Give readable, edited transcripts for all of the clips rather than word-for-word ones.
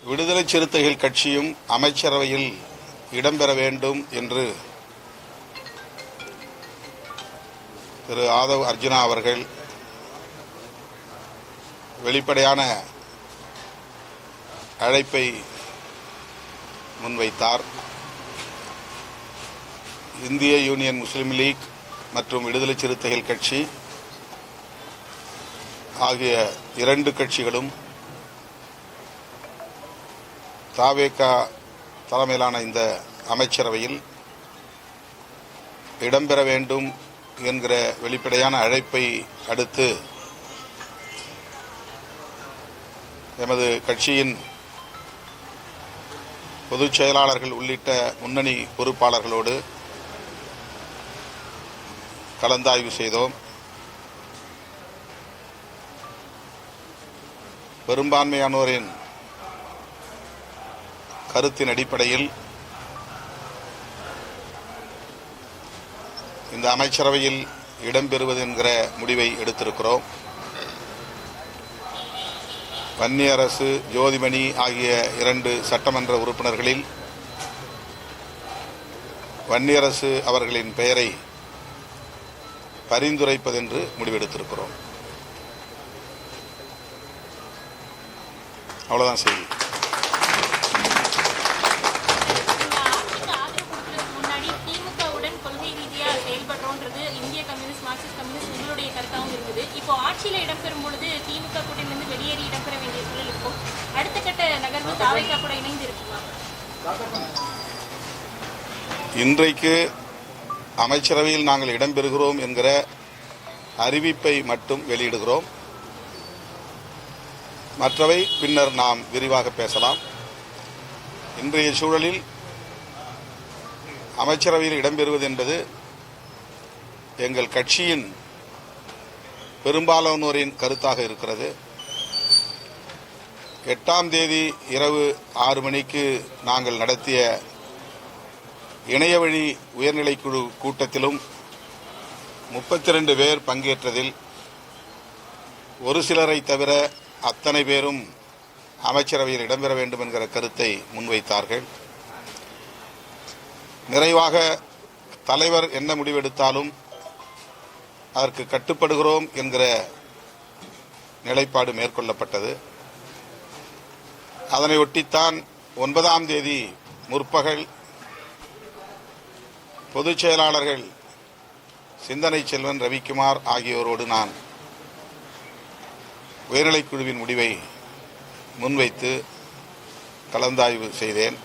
விடுதலை சிறுத்தைகள் கட்சியும் அமைச்சரவையில் இடம்பெற வேண்டும் என்று திரு ஆதவ் அர்ஜுனா அவர்கள் வெளிப்படையான அழைப்பை முன்வைத்தார். இந்திய யூனியன் முஸ்லீம் லீக் மற்றும் விடுதலை சிறுத்தைகள் கட்சி ஆகிய இரண்டு கட்சிகளும் தவேக தலைமையிலான இந்த அமைச்சரவையில் இடம்பெற வேண்டும் என்கிற வெளிப்படையான அழைப்பை அடுத்து எமது கட்சியின் பொதுச் செயலாளர்கள் உள்ளிட்ட முன்னணி பொறுப்பாளர்களோடு கலந்தாய்வு செய்தோம். பெரும்பான்மையானோரின் கருத்தின் அடிப்படையில் இந்த அமைச்சரவையில் இடம்பெறுவது என்கிற முடிவை எடுத்திருக்கிறோம். வன்னியரசு, ஜோதிமணி ஆகிய இரண்டு சட்டமன்ற உறுப்பினர்களில் வன்னியரசு அவர்களின் பெயரை பரிந்துரைப்பதென்று முடிவெடுத்திருக்கிறோம். அவ்வளவுதான் செய்தி. இப்போ ஆட்சியில் இடம்பெறும் பொழுது திமுக கூட்டணியிலிருந்து வெளியேறி இடம்பெற வேண்டிய சூழல் இருக்கும். அடுத்த கட்ட நகர்வு தவேக கூட இணைந்து இருக்குமா? இன்றைக்கு அமைச்சரவையில் நாங்கள் இடம்பெறுகிறோம் என்கிற அறிவிப்பை மட்டும் வெளியிடுகிறோம். மற்றவை பின்னர் நாம் விரிவாக பேசலாம். இன்றைய சூழலில் அமைச்சரவையில் இடம்பெறுவது என்பது எங்கள் கட்சியின் பெரும்பாலானோரின் கருத்தாக இருக்கிறது. 8ஆம் தேதி இரவு 6 மணிக்கு நாங்கள் நடத்திய இணையவழி உயர்நிலைக்குழு கூட்டத்திலும் 32 பேர் பங்கேற்றதில் ஒரு சிலரை தவிர அத்தனை பேரும் அமைச்சரவையில் இடம்பெற வேண்டும் என்கிற கருத்தை முன்வைத்தார்கள். நிறைவாக தலைவர் என்ன முடிவெடுத்தாலும் அதற்கு கட்டுப்படுகிறோம் என்கிற நிலைப்பாடு மேற்கொள்ளப்பட்டது. அதனை ஒட்டித்தான் 9ஆம் தேதி முற்பகல் பொதுச் செயலாளர்கள் சிந்தனை செல்வன், ரவிக்குமார் ஆகியோரோடு நான் உயர்நிலைக்குழுவின் முடிவை முன்வைத்து கலந்தாய்வு செய்தேன்.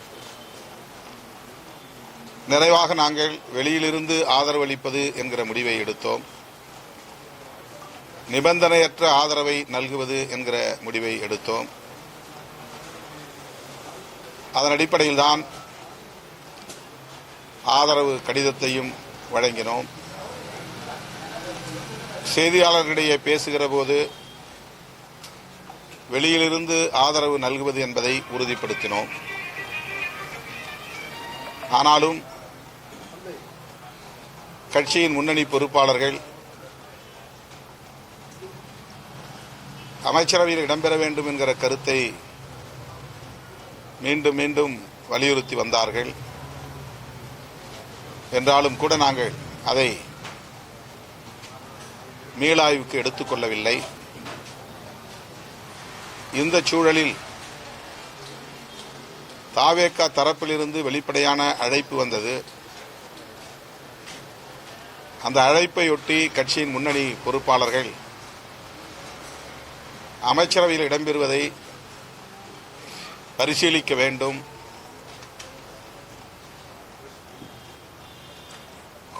நிறைவாக நாங்கள் வெளியிலிருந்து ஆதரவளிப்பது என்கிற முடிவை எடுத்தோம். நிபந்தனையற்ற ஆதரவை நல்குவது என்கிற முடிவை எடுத்தோம். அதன் அடிப்படையில் தான் ஆதரவு கடிதத்தையும் வழங்கினோம். செய்தியாளர்களிடையே பேசுகிற போது வெளியிலிருந்து ஆதரவு நல்குவது என்பதை உறுதிப்படுத்தினோம். ஆனாலும் கட்சியின் முன்னணி பொறுப்பாளர்கள் அமைச்சரவையில் இடம்பெற வேண்டும் என்கிற கருத்தை மீண்டும் மீண்டும் வலியுறுத்தி வந்தார்கள். என்றாலும் கூட நாங்கள் அதை மீளாய்வுக்கு எடுத்துக்கொள்ளவில்லை. இந்த சூழலில் தவேக தரப்பிலிருந்து வெளிப்படையான அழைப்பு வந்தது. அந்த அழைப்பையொட்டி கட்சியின் முன்னணி பொறுப்பாளர்கள் அமைச்சரவையில் இடம்பெறுவதை பரிசீலிக்க வேண்டும்,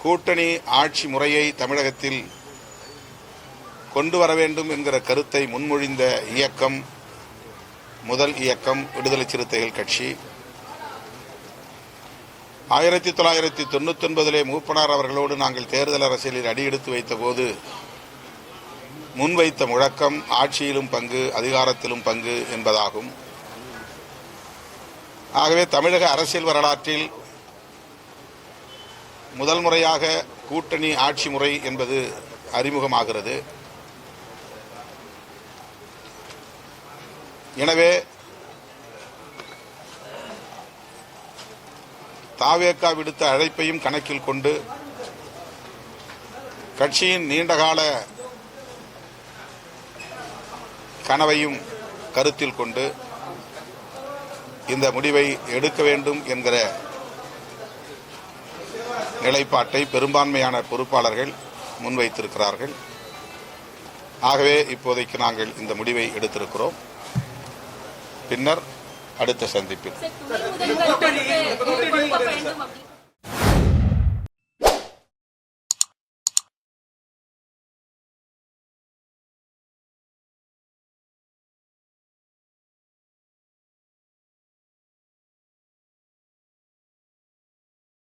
கூட்டணி ஆட்சி முறையை தமிழகத்தில் கொண்டு வர வேண்டும் என்கிற கருத்தை முன்மொழிந்த இயக்கம் முதல் இயக்கம் விடுதலை சிறுத்தைகள் கட்சி. 1999 மூப்பனார் அவர்களோடு நாங்கள் தேர்தல் அரசியலில் அடியெடுத்து வைத்த போது முன்வைத்த முழக்கம் ஆட்சியிலும் பங்கு, அதிகாரத்திலும் பங்கு என்பதாகும். ஆகவே தமிழக அரசியல் வரலாற்றில் முதல் முறையாக கூட்டணி ஆட்சி முறை என்பது அறிமுகமாகிறது. எனவே தாவேகா விடுத்த அழைப்பையும் கணக்கில் கொண்டு கட்சியின் நீண்டகால கனவையும் கருத்தில் கொண்டு இந்த முடிவை எடுக்க வேண்டும் என்கிற நிலைப்பாட்டை பெரும்பான்மையான பொறுப்பாளர்கள் முன்வைத்திருக்கிறார்கள். ஆகவே இப்போதைக்கு நாங்கள் இந்த முடிவை எடுத்திருக்கிறோம். பின்னர் அடுத்த சந்திப்பில் சார், துணை முதல்வர் பொறுப்பு கொடுக்க வேண்டும் அப்படி